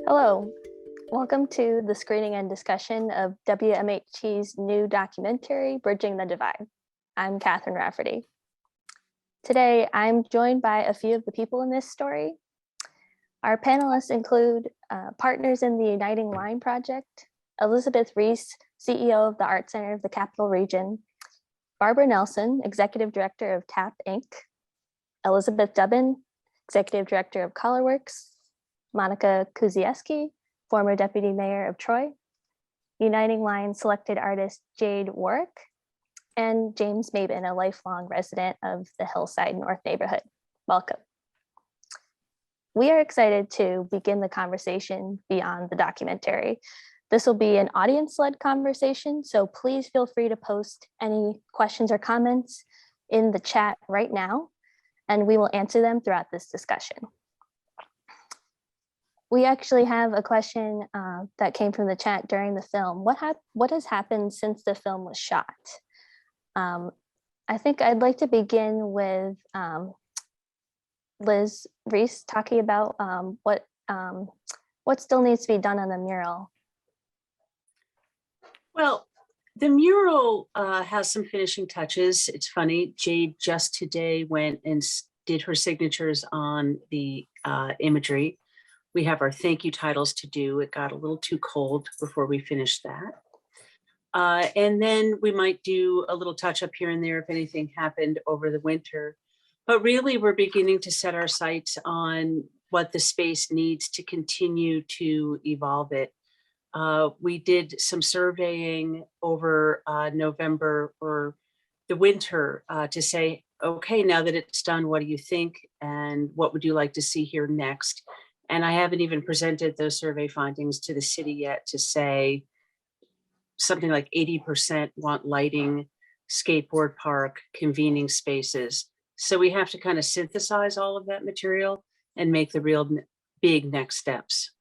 Hello, welcome to the screening and discussion of WMHT's new documentary, Bridging the Divide. I'm Catherine Rafferty. Today, I'm joined by a few of the people in this story. Our panelists include partners in the Uniting Line Project, Elizabeth Reese, CEO of the Art Center of the Capital Region, Barbara Nelson, Executive Director of TAP Inc., Elizabeth Dubbin, Executive Director of Colorworks, Monica Kuzieski, former Deputy Mayor of Troy, Uniting Line selected artist Jade Warwick, and James Mabin, a lifelong resident of the Hillside North neighborhood. Welcome. We are excited to begin the conversation beyond the documentary. This will be an audience-led conversation, so please feel free to post any questions or comments in the chat right now, and we will answer them throughout this discussion. We actually have a question that came from the chat during the film. What has happened since the film was shot? I think I'd like to begin with Liz Reese talking about what still needs to be done on the mural. Well, the mural has some finishing touches. It's funny, Jade just today went and did her signatures on the imagery. We have our thank you titles to do. It got a little too cold before we finished that. And then we might do a little touch up here and there if anything happened over the winter. But really, we're beginning to set our sights on what the space needs to continue to evolve it. We did some surveying over November or the winter to say, okay, now that it's done, what do you think? And what would you like to see here next? And I haven't even presented those survey findings to the city yet to say something like 80% want lighting, skateboard park, convening spaces. So we have to kind of synthesize all of that material and make the real big next steps.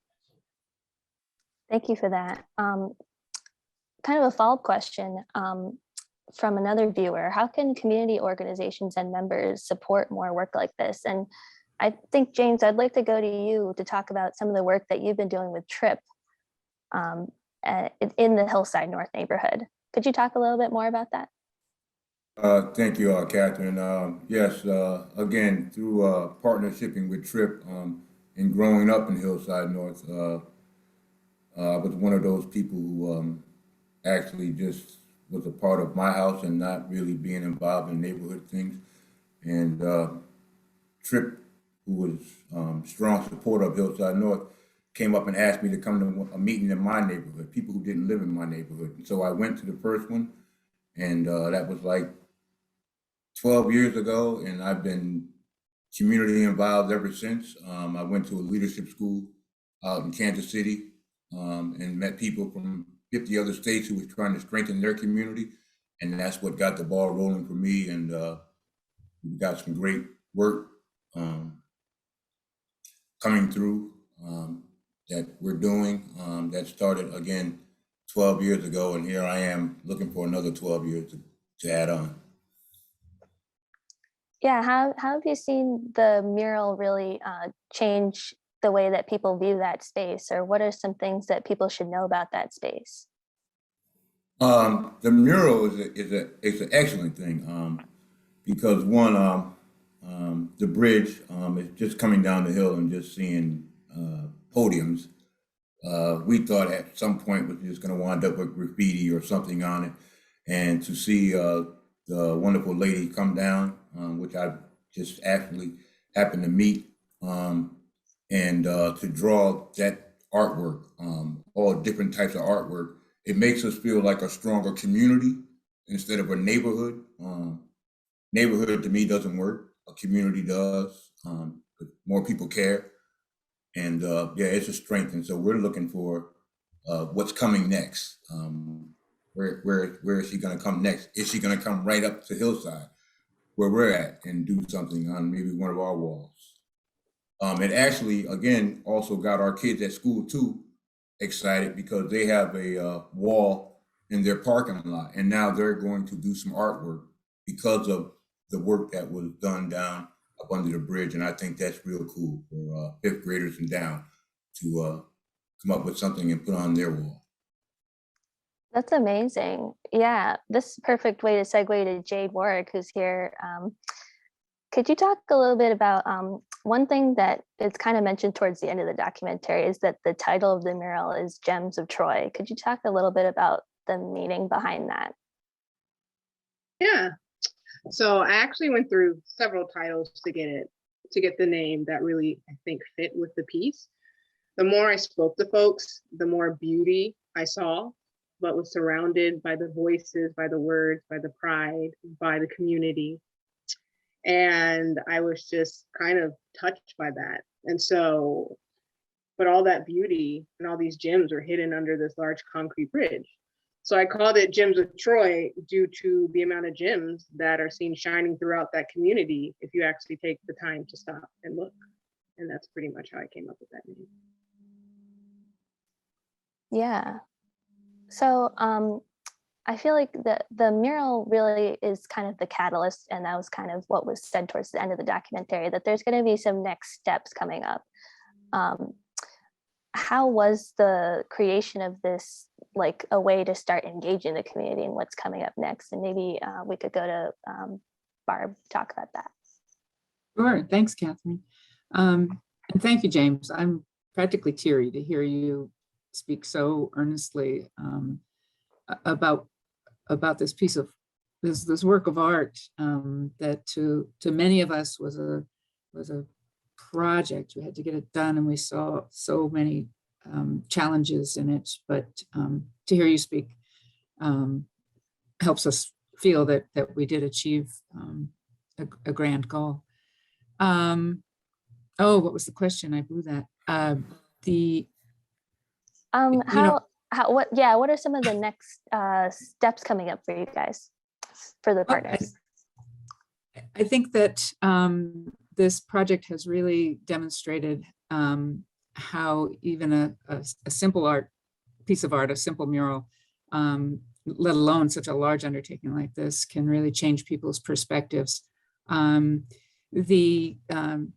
Thank you for that. Kind of a follow-up question from another viewer. How can community organizations and members support more work like this? And I think, James, I'd like to go to you to talk about some of the work that you've been doing with TRIP in the Hillside North neighborhood. Could you talk a little bit more about that? Thank you, Catherine. Yes, again, through partnershiping with TRIP and growing up in Hillside North, I was one of those people who actually just was a part of my house and not really being involved in neighborhood things. And TRIP, who was strong supporter of Hillside North, came up and asked me to come to a meeting in my neighborhood, people who didn't live in my neighborhood. And so I went to the first one, and that was like 12 years ago, and I've been community involved ever since. I went to a leadership school out in Kansas City and met people from 50 other states who was trying to strengthen their community. And that's what got the ball rolling for me. And we got some great work coming through that we're doing that started again 12 years ago. And here I am looking for another 12 years to add on. Yeah, how have you seen the mural really change the way that people view that space, or what are some things that people should know about that space? The mural is an excellent thing because one, the bridge is just coming down the hill and just seeing podiums. We thought at some point was just going to wind up with graffiti or something on it, and to see the wonderful lady come down, which I just actually happened to meet, and to draw that artwork, all different types of artwork, it makes us feel like a stronger community instead of a neighborhood. Neighborhood to me doesn't work. A community does. More people care, and yeah, it's a strength. And so we're looking for what's coming next. Where is she going to come next? Is she going to come right up to Hillside, where we're at, and do something on maybe one of our walls? It actually, again, also got our kids at school too excited because they have a wall in their parking lot, and now they're going to do some artwork because of the work that was done down up under the bridge. And I think that's real cool for fifth graders and down to come up with something and put on their wall. That's amazing. Yeah, this is a perfect way to segue to Jade Warwick, who's here. Could you talk a little bit about one thing that is kind of mentioned towards the end of the documentary is that the title of the mural is Gems of Troy. Could you talk a little bit about the meaning behind that? Yeah. So I actually went through several titles to get the name that really, I think, fit with the piece. The more I spoke to folks, the more beauty I saw, but was surrounded by the voices, by the words, by the pride, by the community. And I was just kind of touched by that. And so, but all that beauty and all these gems were hidden under this large concrete bridge. So I called it Gems of Troy due to the amount of gems that are seen shining throughout that community if you actually take the time to stop and look. And that's pretty much how I came up with that name. Yeah. So I feel like the mural really is kind of the catalyst, and that was kind of what was said towards the end of the documentary, that there's going to be some next steps coming up. How was the creation of this like a way to start engaging the community and what's coming up next? And maybe we could go to Barb to talk about that. Sure, thanks, Catherine. And thank you, James. I'm practically teary to hear you speak so earnestly about this piece of this work of art that to many of us was a project. We had to get it done, and we saw so many challenges in it. But to hear you speak helps us feel that we did achieve a grand goal. Oh, what was the question? I blew that. What are some of the next steps coming up for you guys, for the partners? I think that this project has really demonstrated how even a simple piece of art, a simple mural, let alone such a large undertaking like this, can really change people's perspectives. The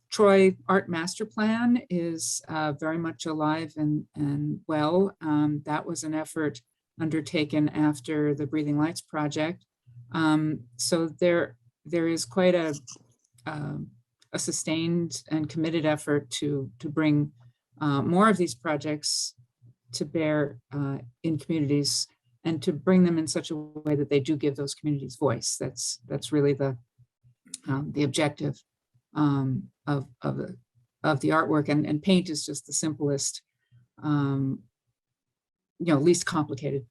Troy Art Master Plan is very much alive and well. That was an effort undertaken after the Breathing Lights project. So there is quite a sustained and committed effort to bring more of these projects to bear in communities, and to bring them in such a way that they do give those communities voice. That's really the objective of the artwork, and paint is just the simplest, least complicated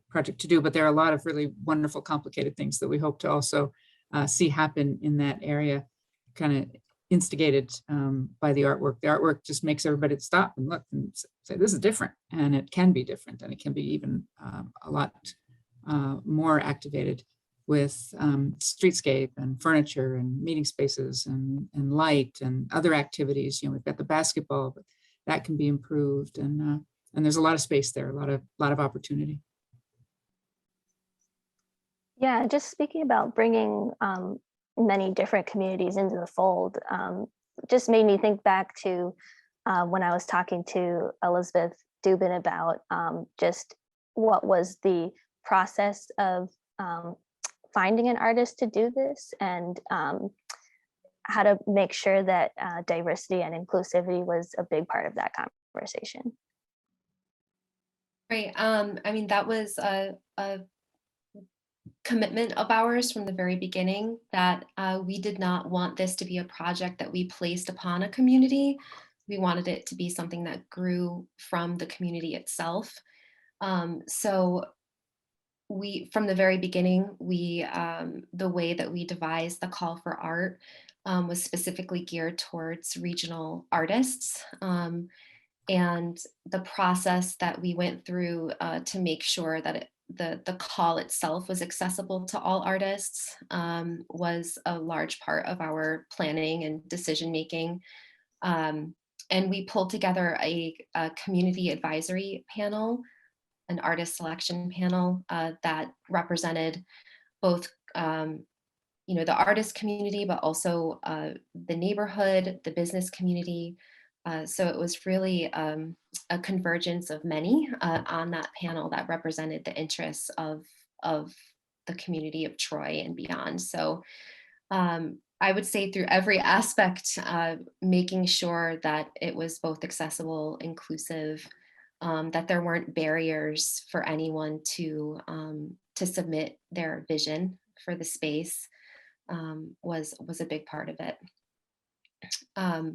project to do. But there are a lot of really wonderful, complicated things that we hope to also see happen in that area, kind of instigated by the artwork. The artwork just makes everybody stop and look and say, this is different, and it can be different, and it can be even a lot more activated with streetscape and furniture and meeting spaces and light and other activities. We've got the basketball, but that can be improved, and there's a lot of space there, a lot of opportunity. Yeah, just speaking about bringing many different communities into the fold, just made me think back to when I was talking to Elizabeth Dubin about just what was the process of finding an artist to do this, and how to make sure that diversity and inclusivity was a big part of that conversation. Right. I mean, that was a commitment of ours from the very beginning, that we did not want this to be a project that we placed upon a community. We wanted it to be something that grew from the community itself. So from the very beginning, the way that we devised the call for art was specifically geared towards regional artists. And the process that we went through to make sure that the call itself was accessible to all artists was a large part of our planning and decision making. And we pulled together a community advisory panel, an artist selection panel that represented both the artist community, but also the neighborhood, the business community, So it was really a convergence of many on that panel that represented the interests of the community of Troy and beyond. So I would say through every aspect, making sure that it was both accessible, inclusive, that there weren't barriers for anyone to submit their vision for the space was a big part of it.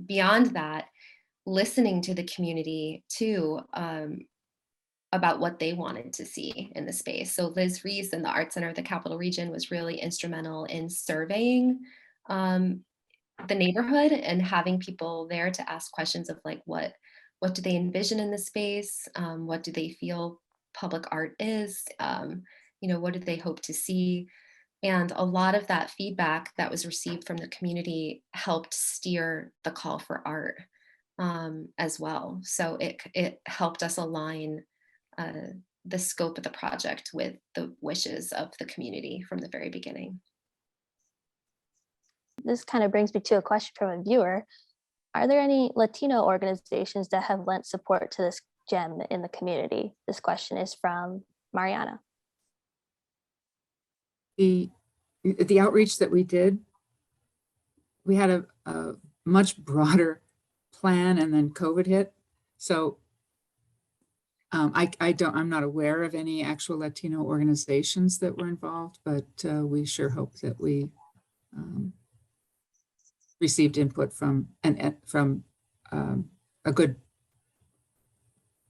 Beyond that, listening to the community too about what they wanted to see in the space. So Liz Reese and the Art Center of the Capital Region was really instrumental in surveying the neighborhood and having people there to ask questions of like, what do they envision in the space? What do they feel public art is? What do they hope to see? And a lot of that feedback that was received from the community helped steer the call for art as well. So it helped us align the scope of the project with the wishes of the community from the very beginning. This kind of brings me to a question from a viewer. Are there any Latino organizations that have lent support to this gem in the community? This question is from Mariana. The outreach that we did, we had a much broader plan, and then COVID hit. So I'm not aware of any actual Latino organizations that were involved, but we sure hope that we received input from a good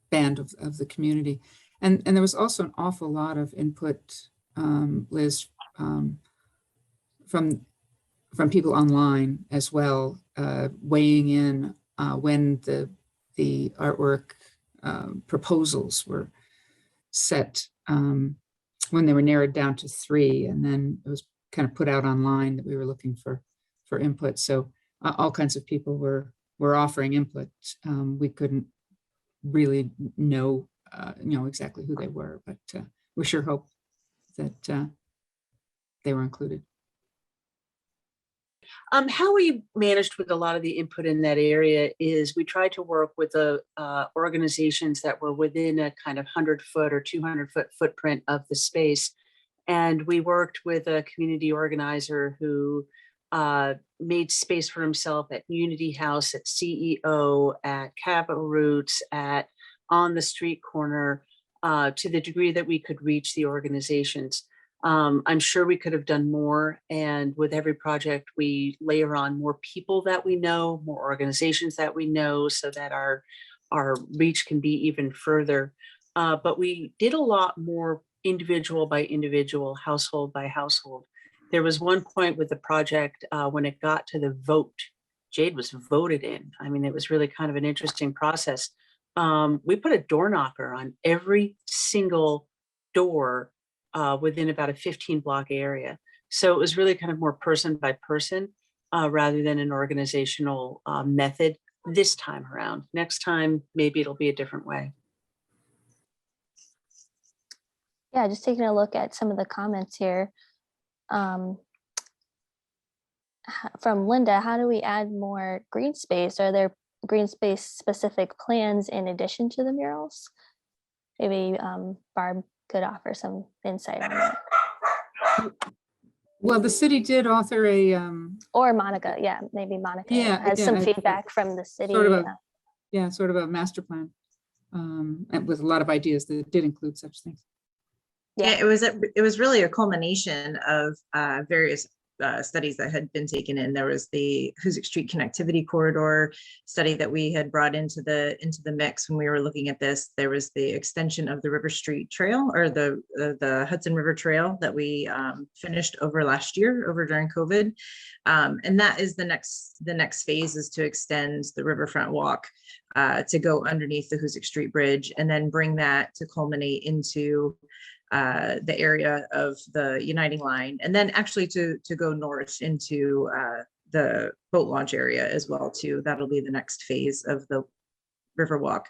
band of the community. And there was also an awful lot of input, Liz, from people online as well, weighing in when the artwork proposals were set, when they were narrowed down to 3, and then it was kind of put out online that we were looking for input. So all kinds of people were offering input. We couldn't really know exactly who they were, but we sure hope that they were included. How we managed with a lot of the input in that area is we tried to work with the organizations that were within a kind of 100-foot or 200-foot footprint of the space. And we worked with a community organizer who made space for himself at Unity House, at CEO, at Capital Roots, at On the Street Corner, to the degree that we could reach the organizations. I'm sure we could have done more. And with every project, we layer on more people that we know, more organizations that we know, so that our reach can be even further. But we did a lot more individual by individual, household by household. There was one point with the project when it got to the vote, Jade was voted in. I mean, it was really kind of an interesting process. We put a door knocker on every single door within about a 15-block area. So it was really kind of more person by person rather than an organizational method this time around. Next time, maybe it'll be a different way. Yeah, just taking a look at some of the comments here. From Linda, how do we add more green space? Are there green space specific plans in addition to the murals? Maybe Barb could offer some insight on that. Well, the city did author a Or Monica, yeah, maybe Monica has yeah, some feedback from the city. sort of a master plan, and with a lot of ideas that did include such things. Yeah, it was really a culmination of various studies that had been taken in. There was the Hoosick Street Connectivity Corridor study that we had brought into the mix when we were looking at this. There was the extension of the River Street Trail, or the Hudson River Trail, that we finished over last year, over during COVID, and that is the next phase, is to extend the Riverfront Walk to go underneath the Hoosick Street Bridge, and then bring that to culminate into the area of the Uniting Line, and then actually to go north into the boat launch area as well too. That'll be the next phase of the Riverwalk.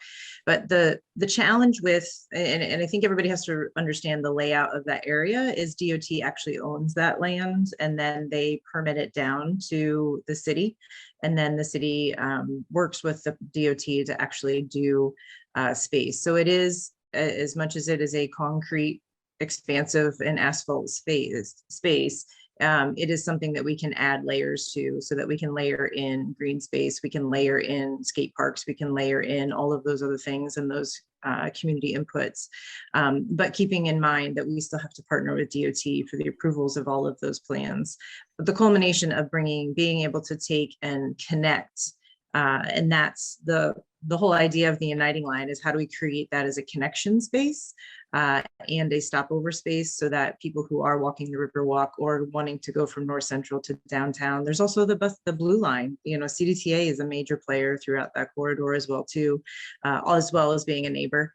But the challenge with, and I think everybody has to understand the layout of that area, is DOT actually owns that land, and then they permit it down to the city. And then the city works with the DOT to actually do space. So it is, as much as it is a concrete, expansive and asphalt space, it is something that we can add layers to, so that we can layer in green space, we can layer in skate parks, we can layer in all of those other things and those community inputs. But keeping in mind that we still have to partner with DOT for the approvals of all of those plans. But the culmination of being able to take and connect, and that's the whole idea of the Uniting Line, is how do we create that as a connection space and a stopover space, so that people who are walking the Riverwalk or wanting to go from North Central to downtown. There's also the Blue Line. You know, CDTA is a major player throughout that corridor as well too, as well as being a neighbor.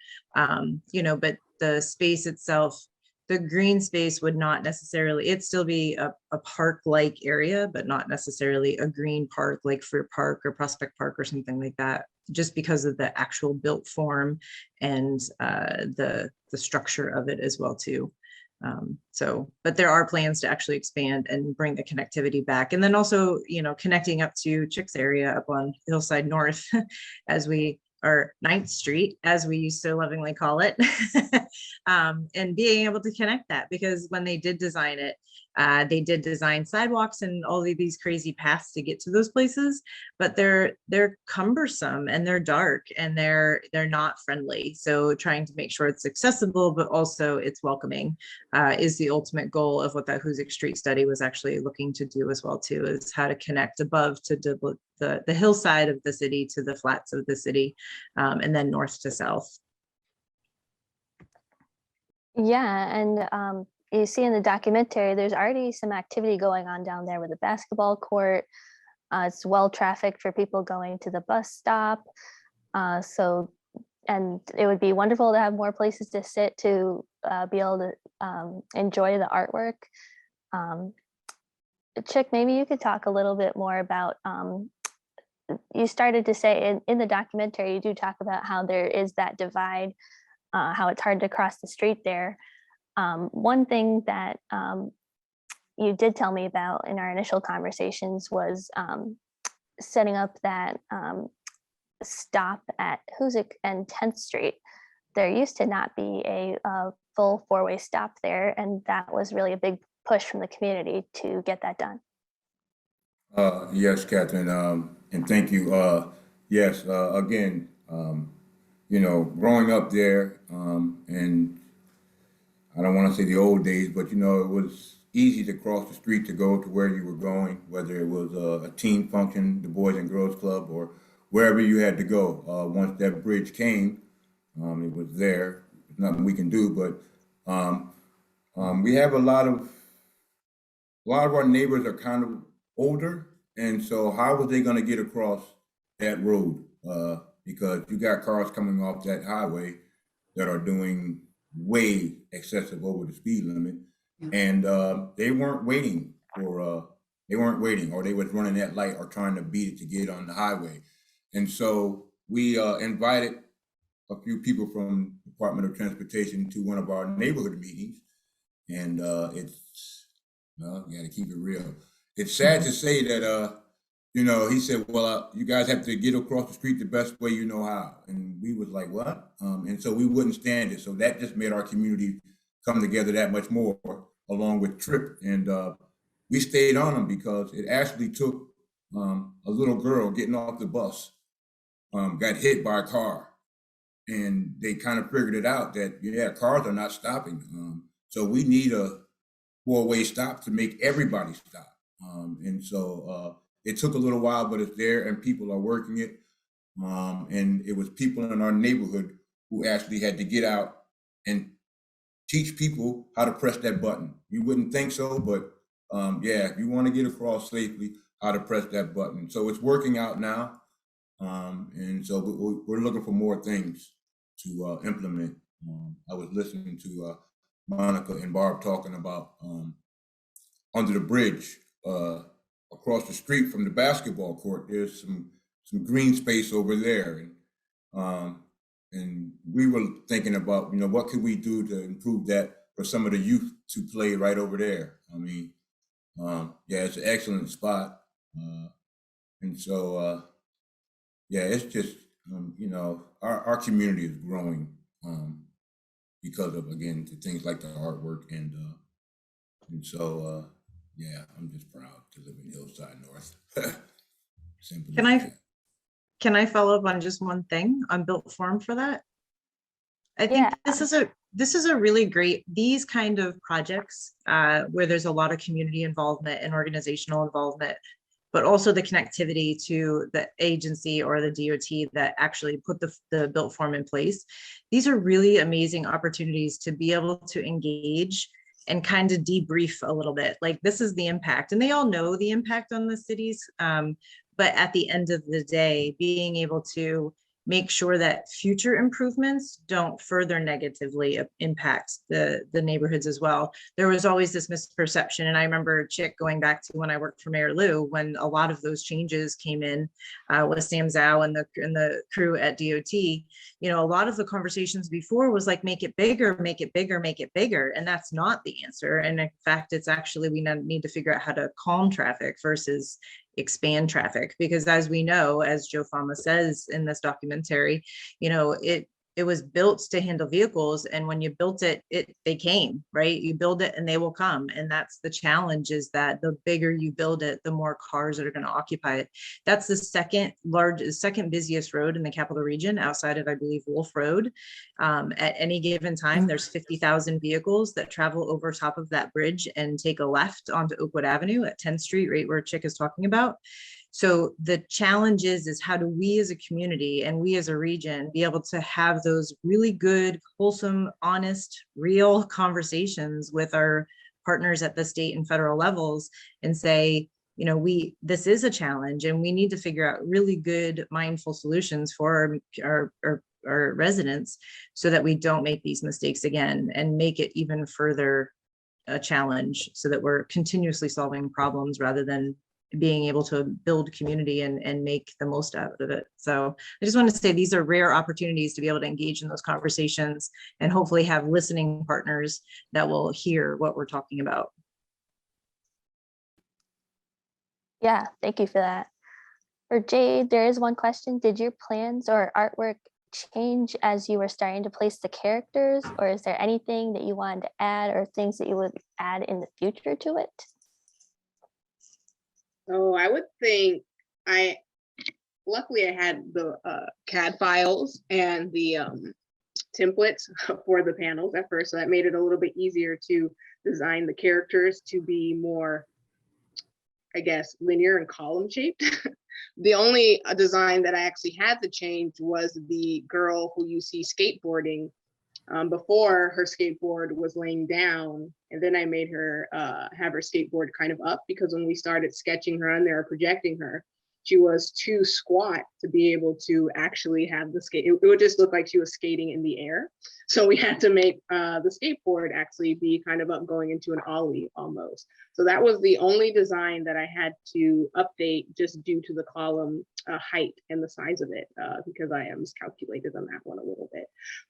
You know, but the space itself, the green space would not necessarily, it'd still be a park-like area, but not necessarily a green park like Fruit Park or Prospect Park or something like that, just because of the actual built form and the structure of it as well too. So, but there are plans to actually expand and bring the connectivity back. And then also, you know, connecting up to Chicks area up on Hillside North as we, or 9th Street, as we used to lovingly call it, and being able to connect that, because when they did design it, they did design sidewalks and all of these crazy paths to get to those places, but they're cumbersome and they're dark and they're not friendly. So trying to make sure it's accessible, but also it's welcoming, is the ultimate goal of what that Hoosick Street study was actually looking to do as well too, is how to connect above to the hillside of the city to the flats of the city, and then north to south. Yeah, and you see in the documentary, there's already some activity going on down there with a basketball court. It's well trafficked for people going to the bus stop. And it would be wonderful to have more places to sit to be able to enjoy the artwork. Chick, maybe you could talk a little bit more about, you started to say in the documentary, you do talk about how there is that divide, how it's hard to cross the street there. One thing that you did tell me about in our initial conversations was setting up that stop at Hoosick and 10th Street. There used to not be a full four-way stop there, and that was really a big push from the community to get that done. Yes, Catherine, and thank you. Yes, again, you know, growing up there, and I don't want to say the old days, but you know, it was easy to cross the street to go to where you were going, whether it was a team function, the Boys and Girls Club, or wherever you had to go. Once that bridge came, it was there. There's nothing we can do, but we have a lot of our neighbors are kind of older, and so how were they going to get across that road? Because you got cars coming off that highway that are doing way excessive over the speed limit, and they weren't waiting, or they was running that light or trying to beat it to get on the highway. And so we invited a few people from Department of Transportation to one of our neighborhood meetings, and it's, well, you got to keep it real. It's sad to say that, you know, he said, well, you guys have to get across the street the best way you know how. And we was like, what? And so we wouldn't stand it. So that just made our community come together that much more, along with Trip. And we stayed on them because it actually took a little girl getting off the bus, got hit by a car. And they kind of figured it out that, yeah, cars are not stopping. So we need a four-way stop to make everybody stop. And so it took a little while, but it's there and people are working it. And it was people in our neighborhood who actually had to get out and teach people how to press that button. You wouldn't think so, but yeah, if you want to get across safely, how to press that button. So it's working out now. And so we're looking for more things to implement. I was listening to Monica and Barb talking about under the bridge across the street from the basketball court. There's some green space over there, And we were thinking about, what could we do to improve that for some of the youth to play right over there? I mean, yeah, it's an excellent spot. And so, yeah, it's just, our community is growing because of, again, the things like the artwork. And so, yeah, I'm just proud to live in Hillside North. Simple Can as I that. Can I follow up on just one thing on Built Form for that? I think Yeah. this is a really great, these kind of projects where there's a lot of community involvement and organizational involvement, but also the connectivity to the agency or the DOT that actually put the Built Form in place. These are really amazing opportunities to be able to engage and kind of debrief a little bit. Like, this is the impact, and they all know the impact on the cities. But at the end of the day, being able to make sure that future improvements don't further negatively impact the neighborhoods as well. There was always this misperception, and I remember Chick going back to when I worked for Mayor Lou, when a lot of those changes came in with Sam Zhao and the crew at DOT. A lot of the conversations before was like, make it bigger, make it bigger, make it bigger, and that's not the answer. And in fact, it's actually, we need to figure out how to calm traffic versus expand traffic, because as we know, as Joe Fama says in this documentary, it was built to handle vehicles, and when you built it, they came, right? You build it and they will come. And that's the challenge, is that the bigger you build it, the more cars that are going to occupy it. That's the second busiest road in the capital region, outside of, I believe, Wolf Road. At any given time, there's 50,000 vehicles that travel over top of that bridge and take a left onto Oakwood Avenue at 10th Street, right where Chick is talking about. So the challenge is how do we as a community and we as a region be able to have those really good, wholesome, honest, real conversations with our partners at the state and federal levels and say, this is a challenge, and we need to figure out really good, mindful solutions for our residents, so that we don't make these mistakes again and make it even further a challenge, so that we're continuously solving problems rather than being able to build community and make the most out of it. So I just want to say these are rare opportunities to be able to engage in those conversations and hopefully have listening partners that will hear what we're talking about. Yeah, thank you for that. For Jade, there is one question. Did your plans or artwork change as you were starting to place the characters, or is there anything that you wanted to add or things that you would add in the future to it? So I would think luckily I had the CAD files and the templates for the panels at first, so that made it a little bit easier to design the characters to be more, I guess, linear and column shaped. The only design that I actually had to change was the girl who you see skateboarding. Before, her skateboard was laying down, and then I made her have her skateboard kind of up, because when we started sketching her on there, projecting her, she was too squat to be able to actually have the skate. It would just look like she was skating in the air. So we had to make the skateboard actually be kind of up, going into an ollie almost. So that was the only design that I had to update, just due to the column height and the size of it, because I miscalculated on that one a little bit.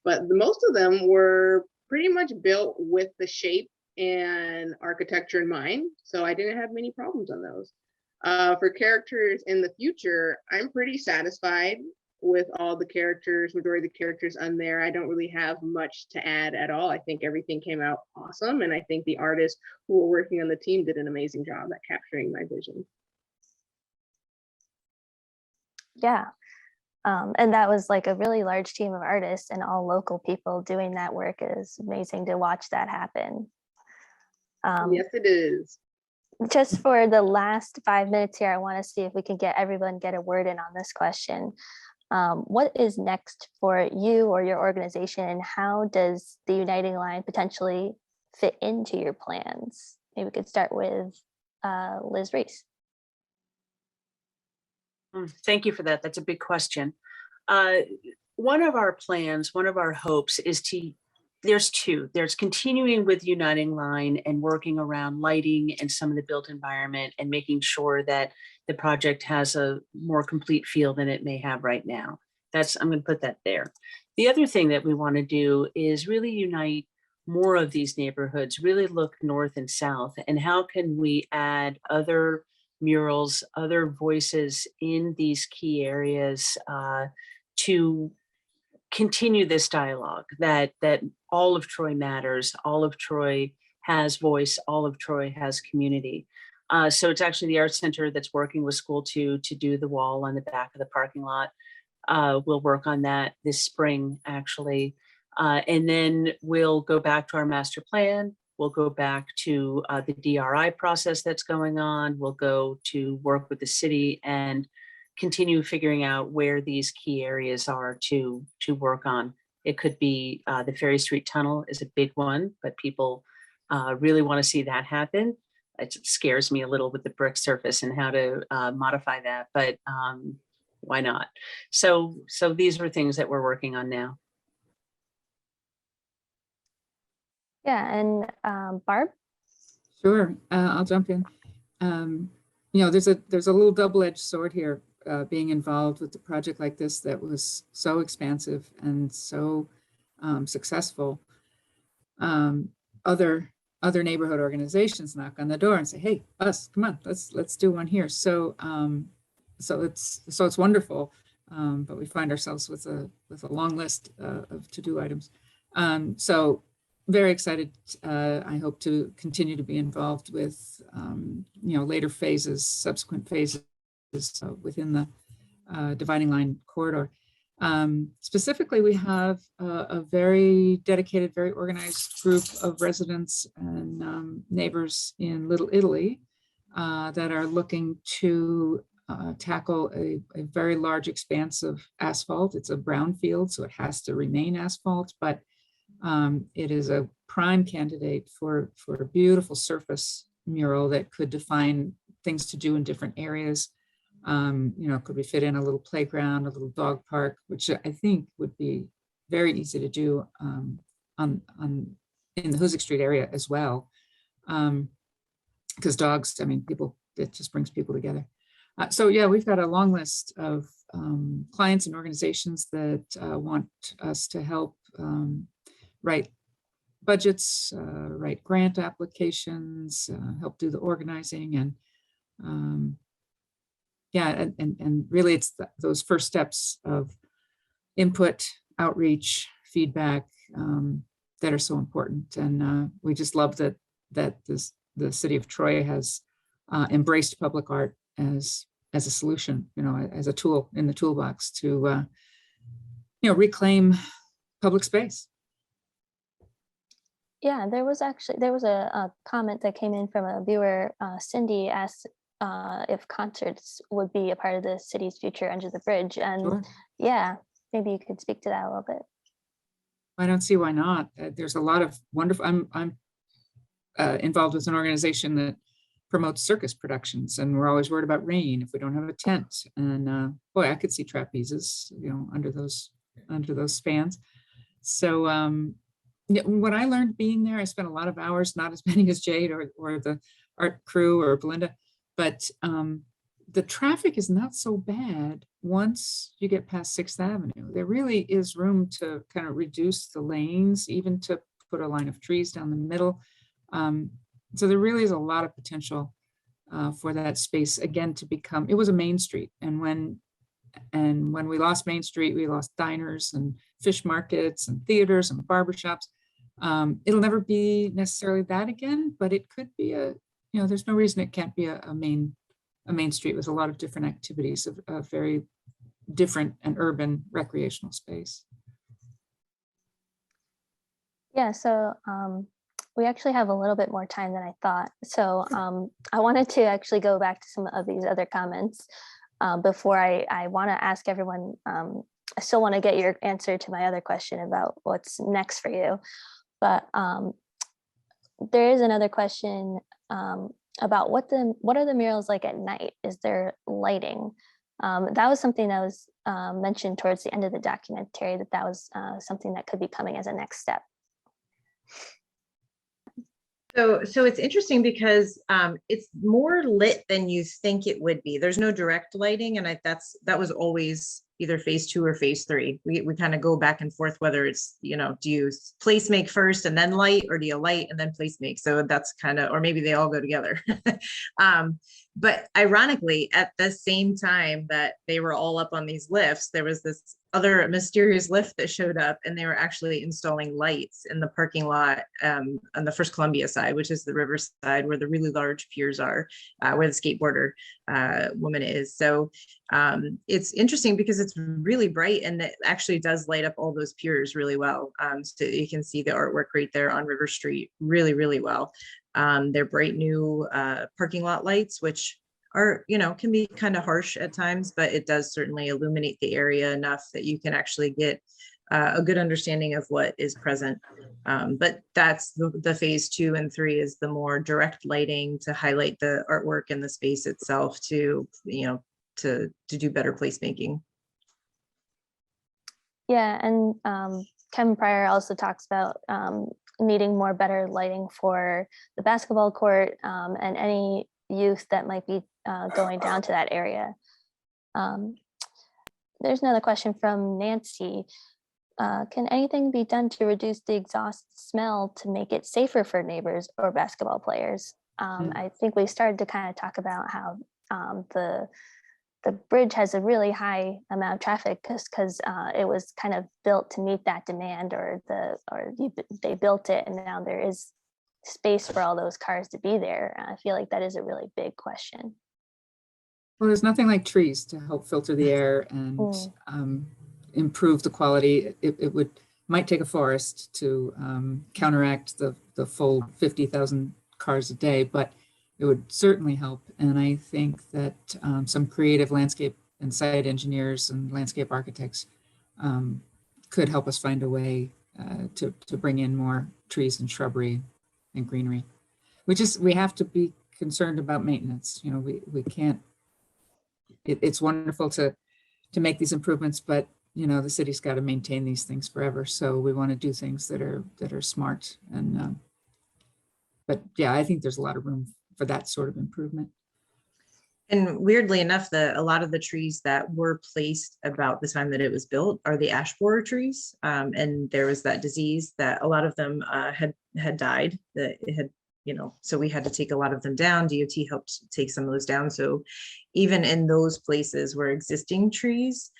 But most of them were pretty much built with the shape and architecture in mind. So I didn't have many problems on those. For characters in the future, I'm pretty satisfied with all the characters, majority of the characters on there. I don't really have much to add at all. I think everything came out awesome, and I think the artists who were working on the team did an amazing job at capturing my vision. Yeah. And that was like a really large team of artists and all local people doing that work. It is amazing to watch that happen. Yes, it is. Just for the last 5 minutes here, I want to see if we can get everyone get a word in on this question. What is next for you or your organization, and how does the Uniting Line potentially fit into your plans? Maybe we could start with Liz Reese. Thank you for that. That's a big question. One of our plans, one of our hopes is there's two. There's continuing with Uniting Line and working around lighting and some of the built environment and making sure that the project has a more complete feel than it may have right now. I'm going to put that there. The other thing that we want to do is really unite more of these neighborhoods, really look north and south, and how can we add other murals, other voices in these key areas to continue this dialogue that all of Troy matters, all of Troy has voice, all of Troy has community. So it's actually the Arts Center that's working with School 2 to do the wall on the back of the parking lot. We'll work on that this spring, actually. And then we'll go back to our master plan. We'll go back to the DRI process that's going on. We'll go to work with the city and continue figuring out where these key areas are to work on. It could be the Ferry Street Tunnel is a big one, but people really want to see that happen. It scares me a little with the brick surface and how to modify that, but why not? So these are things that we're working on now. Yeah, and Barb? Sure, I'll jump in. You know, there's a little double-edged sword here, being involved with a project like this that was so expansive and so successful. Other neighborhood organizations knock on the door and say, "Hey, us, come on, let's do one here." So it's wonderful, but we find ourselves with a long list of to-do items. So very excited. I hope to continue to be involved with later phases, subsequent phases within the dividing line corridor. Specifically, we have a very dedicated, very organized group of residents and neighbors in Little Italy that are looking to tackle a very large expanse of asphalt. It's a brownfield, so it has to remain asphalt, but it is a prime candidate for a beautiful surface mural that could define things to do in different areas. Could we fit in a little playground, a little dog park, which I think would be very easy to do in the Hoosick Street area as well. Because dogs, I mean, it just brings people together. So yeah, we've got a long list of clients and organizations that want us to help write budgets, write grant applications, help do the organizing, and and really it's those first steps of input, outreach, feedback that are so important. And we just love that the city of Troy has embraced public art as a solution, as a tool in the toolbox to reclaim public space. Yeah, there was a comment that came in from a viewer. Cindy asked if concerts would be a part of the city's future Under the Bridge. And Sure. Yeah, maybe you could speak to that a little bit. I don't see why not. There's a lot of wonderful, I'm involved with an organization that promotes circus productions, and we're always worried about rain if we don't have a tent. And boy, I could see trapezes, under those spans. So what I learned being there, I spent a lot of hours, not as many as Jade or the art crew or Belinda, but the traffic is not so bad once you get past 6th Avenue. There really is room to kind of reduce the lanes, even to put a line of trees down the middle. So there really is a lot of potential for that space again to become, it was a main street. And when we lost Main Street, we lost diners and fish markets and theaters and barbershops. It'll never be necessarily that again, but it could be there's no reason it can't be a main street with a lot of different activities of very different and urban recreational space. Yeah, so we actually have a little bit more time than I thought. So I wanted to actually go back to some of these other comments before I want to ask everyone. I still want to get your answer to my other question about what's next for you. But there is another question about what are the murals like at night? Is there lighting? That was something that was mentioned towards the end of the documentary, that was something that could be coming as a next step. So it's interesting because it's more lit than you think it would be. There's no direct lighting, and that was always either phase 2 or phase 3. We kind of go back and forth whether it's, do you place make first and then light, or do you light and then place make? So that's kind of, or maybe they all go together. But ironically, at the same time that they were all up on these lifts, there was this other mysterious lift that showed up, and they were actually installing lights in the parking lot on the First Columbia side, which is the river side where the really large piers are, where the skateboarder woman is. So it's interesting because it's really bright, and it actually does light up all those piers really well. So you can see the artwork right there on River Street really, really well. They're bright new parking lot lights, which are, can be kind of harsh at times, but it does certainly illuminate the area enough that you can actually get a good understanding of what is present. But that's the phase 2 and 3 is the more direct lighting to highlight the artwork and the space itself to do better placemaking. Yeah, and Kevin Pryor also talks about needing more better lighting for the basketball court and any youth that might be going down to that area. There's another question from Nancy. Can anything be done to reduce the exhaust smell to make it safer for neighbors or basketball players? I think we started to kind of talk about how the bridge has a really high amount of traffic because it was kind of built to meet that demand, they built it, and now there is space for all those cars to be there. I feel like that is a really big question. Well, there's nothing like trees to help filter the air and improve the quality. It might take a forest to counteract the full 50,000 cars a day, but it would certainly help. And I think that some creative landscape and site engineers and landscape architects could help us find a way to bring in more trees and shrubbery and greenery. We have to be concerned about maintenance. We can't, it's wonderful to make these improvements, but the city's got to maintain these things forever. So we want to do things that are smart. And but yeah, I think there's a lot of room for that sort of improvement. And weirdly enough, a lot of the trees that were placed about the time that it was built are the ash borer trees. And there was that disease that a lot of them had died. That it had, so we had to take a lot of them down. DOT helped take some of those down. So even in those places where existing trees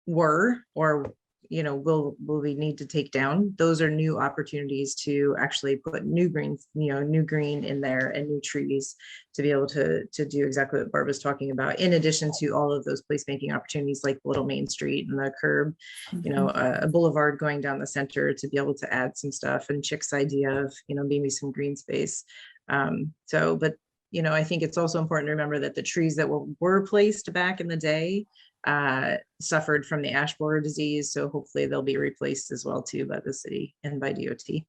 were, or will we need to take down, those are new opportunities to actually put new greens, new green in there and new trees to be able to do exactly what Barb was talking about, in addition to all of those placemaking opportunities like Little Main Street and the curb, a boulevard going down the center to be able to add some stuff, and Chick's idea of, maybe some green space. But I think it's also important to remember that the trees that were placed back in the day suffered from the ash borer disease. So hopefully they'll be replaced as well too by the city and by DOT.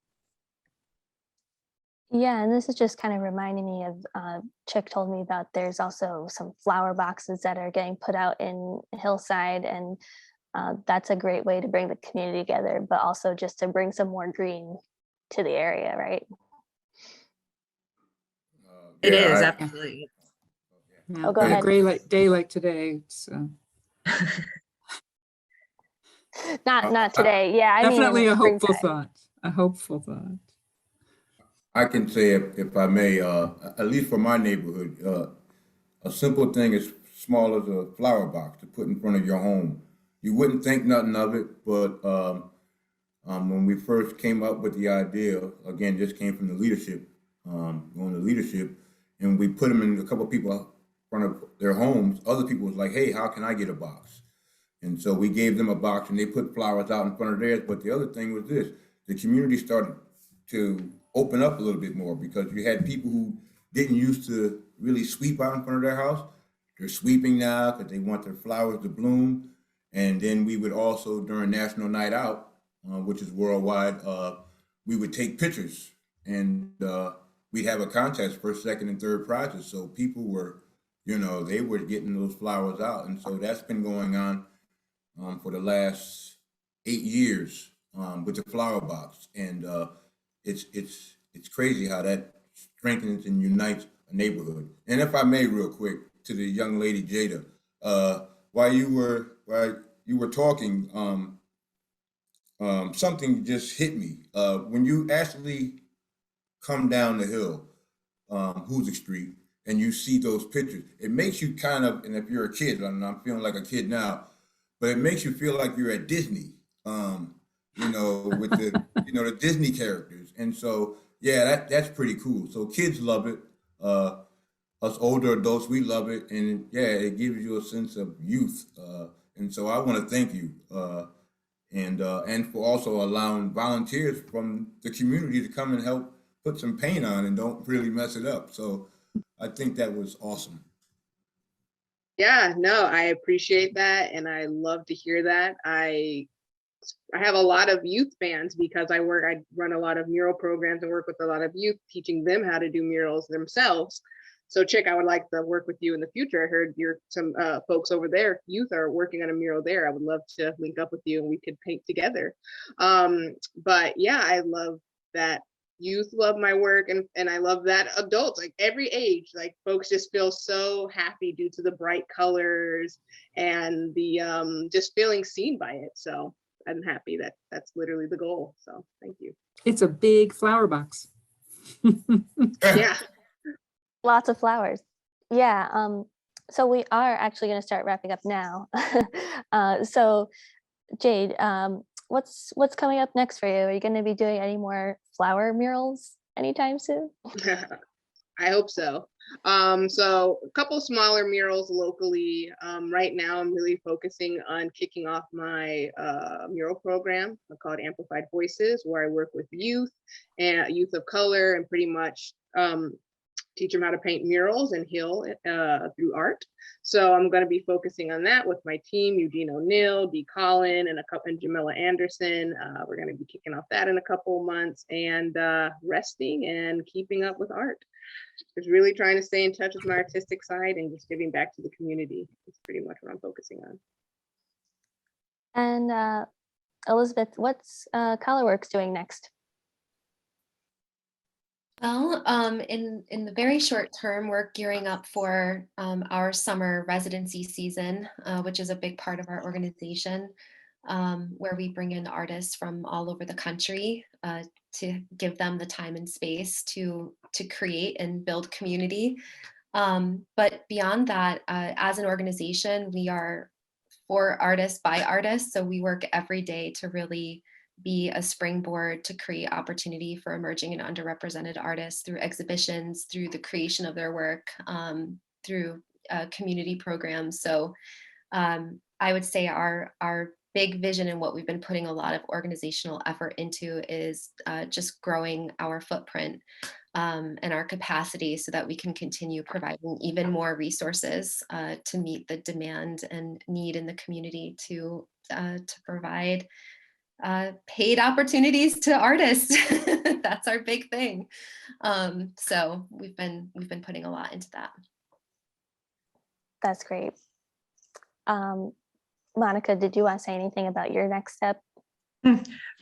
Yeah, and this is just kind of reminding me of Chick told me about there's also some flower boxes that are getting put out in Hillside, and that's a great way to bring the community together, but also just to bring some more green to the area, right? It Yeah, is I- absolutely. Yeah, Oh, go on a ahead. great day like today, Not today. Yeah, I mean, definitely in a the hopeful springtime. thought. A hopeful thought. I can say, if I may, at least for my neighborhood, a simple thing as small as a flower box to put in front of your home. You wouldn't think nothing of it, but when we first came up with the idea, again, this came from the leadership, on the leadership, and we put them in a couple of people in front of their homes. Other people was like, hey, how can I get a box? And so we gave them a box, and they put flowers out in front of theirs. But the other thing was this: the community started to open up a little bit more, because you had people who didn't used to really sweep out in front of their house. They're sweeping now because they want their flowers to bloom. And then we would also, during National Night Out, which is worldwide, we would take pictures, and we'd have a contest, first, second, and third prizes. So people were, they were getting those flowers out. And so that's been going on for the last 8 years with the flower box. And it's crazy how that strengthens and unites a neighborhood. And if I may, real quick, to the young lady Jada, while you were talking, something just hit me. When you actually come down the hill, Hoosick Street, and you see those pictures, it makes you kind of, and if you're a kid, I'm feeling like a kid now, but it makes you feel like you're at Disney, with the, the Disney characters. And so, yeah, that's pretty cool. So kids love it. Us older adults, we love it. And yeah, it gives you a sense of youth. And so I want to thank you. And for also allowing volunteers from the community to come and help put some paint on and don't really mess it up. So I think that was awesome. Yeah, no, I appreciate that, and I love to hear that. I have a lot of youth fans because I run a lot of mural programs and work with a lot of youth, teaching them how to do murals themselves. So Chick, I would like to work with you in the future. I heard some folks over there, youth, are working on a mural there. I would love to link up with you and we could paint together. But yeah, I love that youth love my work, and I love that adults, like every age, like folks just feel so happy due to the bright colors and the just feeling seen by it. So I'm happy that that's literally the goal. So thank you. It's a big flower box. Yeah. Lots of flowers. Yeah. So we are actually going to start wrapping up now. So Jade, what's coming up next for you? Are you going to be doing any more flower murals anytime soon? I hope so. So a couple smaller murals locally. Right now, I'm really focusing on kicking off my mural program called Amplified Voices, where I work with youth and youth of color, and pretty much teach them how to paint murals and heal through art. So I'm going to be focusing on that with my team, Eugene O'Neill, Dee Collin, and Jamila Anderson. We're going to be kicking off that in a couple of months, and resting and keeping up with art. Just really trying to stay in touch with my artistic side and just giving back to the community. It's pretty much what I'm focusing on. And Elizabeth, what's ColorWorks doing next? Well, in the very short term, we're gearing up for our summer residency season, which is a big part of our organization, where we bring in artists from all over the country to give them the time and space to create and build community. But beyond that, as an organization, we are for artists by artists, so we work every day to really be a springboard to create opportunity for emerging and underrepresented artists through exhibitions, through the creation of their work, through community programs. So I would say our big vision and what we've been putting a lot of organizational effort into is just growing our footprint and our capacity so that we can continue providing even more resources to meet the demand and need in the community to provide paid opportunities to artists. That's our big thing. So we've been putting a lot into that. That's great. Monica, did you want to say anything about your next step?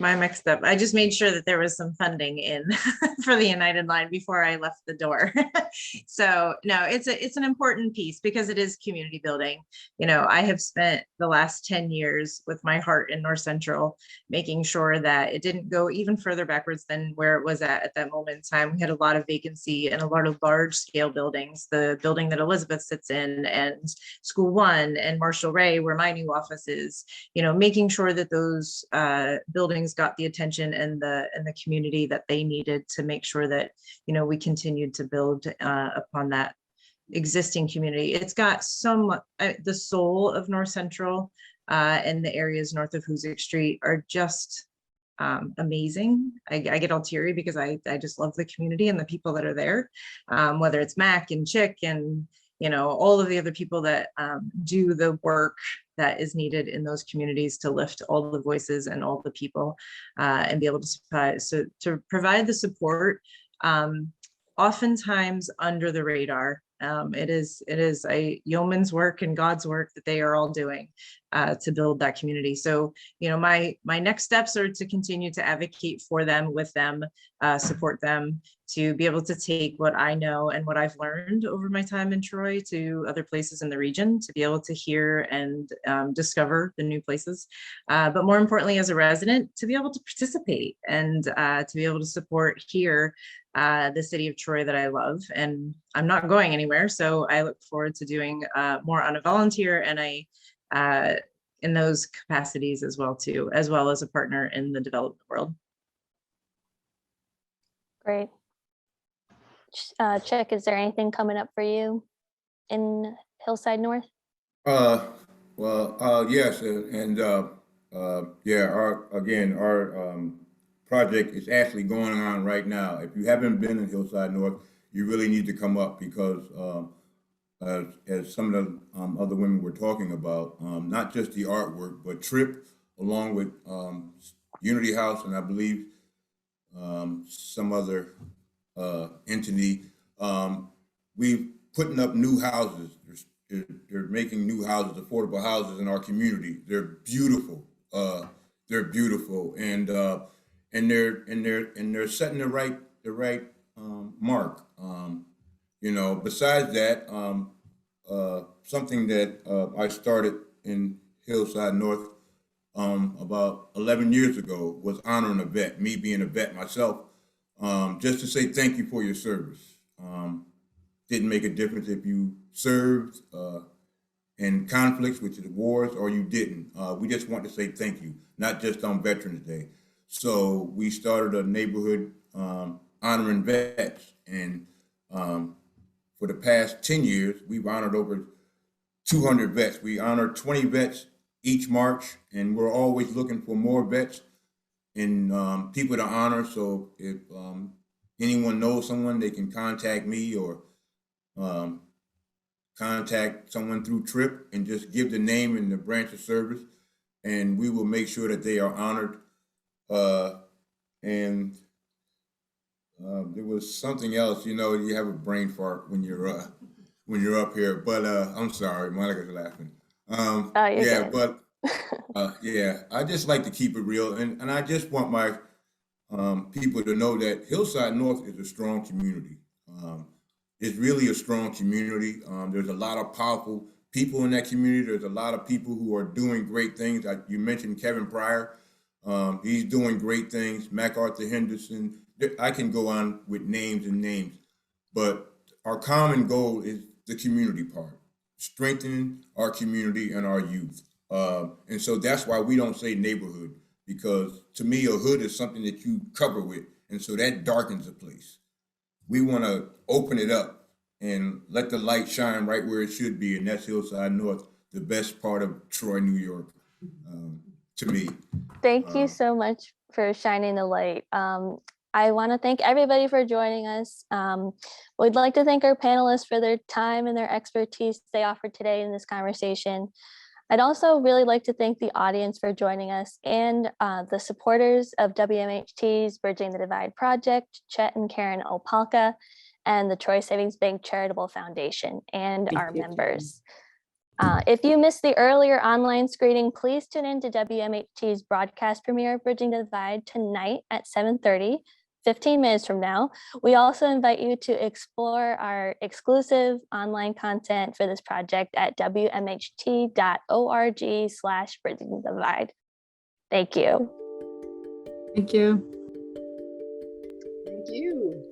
My next up, I just made sure that there was some funding in for the United Line before I left the door. So no, it's an important piece because it is community building. I have spent the last 10 years with my heart in North Central, making sure that it didn't go even further backwards than where it was at that moment in time. We had a lot of vacancy and a lot of large scale buildings, the building that Elizabeth sits in, and School One, and Marshall Ray, where my new office is, making sure that those buildings got the attention and the community that they needed to make sure that we continued to build upon that existing community. It's got the soul of North Central and the areas north of Hoosick Street are just amazing. I get all teary because I just love the community and the people that are there, whether it's Mac and Chick and all of the other people that do the work that is needed in those communities to lift all the voices and all the people and be able to provide the support oftentimes under the radar. It is a yeoman's work and God's work that they are all doing to build that community. So, my next steps are to continue to advocate for them, with them, support them, to be able to take what I know and what I've learned over my time in Troy to other places in the region, to be able to hear and discover the new places. But more importantly, as a resident, to be able to participate and to be able to support here the city of Troy that I love. And I'm not going anywhere, so I look forward to doing more on a volunteer and in those capacities as well too, as well as a partner in the development world. Great. Chick, is there anything coming up for you in Hillside North? Yes, our project is actually going on right now. If you haven't been in Hillside North, you really need to come up because as some of the other women were talking about, not just the artwork, but Trip, along with Unity House, and I believe some other entity, we've putting up new houses. They're making new houses, affordable houses in our community. They're beautiful. They're beautiful, and they're setting the right mark. Besides that, something that I started in Hillside North about 11 years ago was honoring a vet. Me being a vet myself, just to say thank you for your service. Didn't make a difference if you served in conflicts, which is wars, or you didn't. We just want to say thank you, not just on Veterans Day. So we started a neighborhood honoring vets, and for the past 10 years, we've honored over 200 vets. We honor 20 vets each March, and we're always looking for more vets and people to honor. So if anyone knows someone, they can contact me or contact someone through Trip and just give the name and the branch of service, and we will make sure that they are honored. There was something else, you have a brain fart when you're up here, but I'm sorry, Monica's laughing. You're good. I just like to keep it real, and I just want my people to know that Hillside North is a strong community. It's really a strong community. There's a lot of powerful people in that community. There's a lot of people who are doing great things. Like you mentioned Kevin Pryor. He's doing great things. MacArthur Henderson. I can go on with names and names, but our common goal is the community part, strengthening our community and our youth. And so that's why we don't say neighborhood, because to me, a hood is something that you cover with. And so that darkens a place. We want to open it up and let the light shine right where it should be. And that's Hillside North, the best part of Troy, New York, to me. Thank you so much for shining the light. I want to thank everybody for joining us. We'd like to thank our panelists for their time and their expertise they offered today in this conversation. I'd also really like to thank the audience for joining us and the supporters of WMHT's Bridging the Divide project, Chet and Karen Opalka, and the Troy Savings Bank Charitable Foundation, and our members. If you missed the earlier online screening, please tune in to WMHT's broadcast premiere of Bridging the Divide tonight at 7:30, 15 minutes from now. We also invite you to explore our exclusive online content for this project at wmht.org/Bridging the Divide. Thank you. Thank you. Thank you.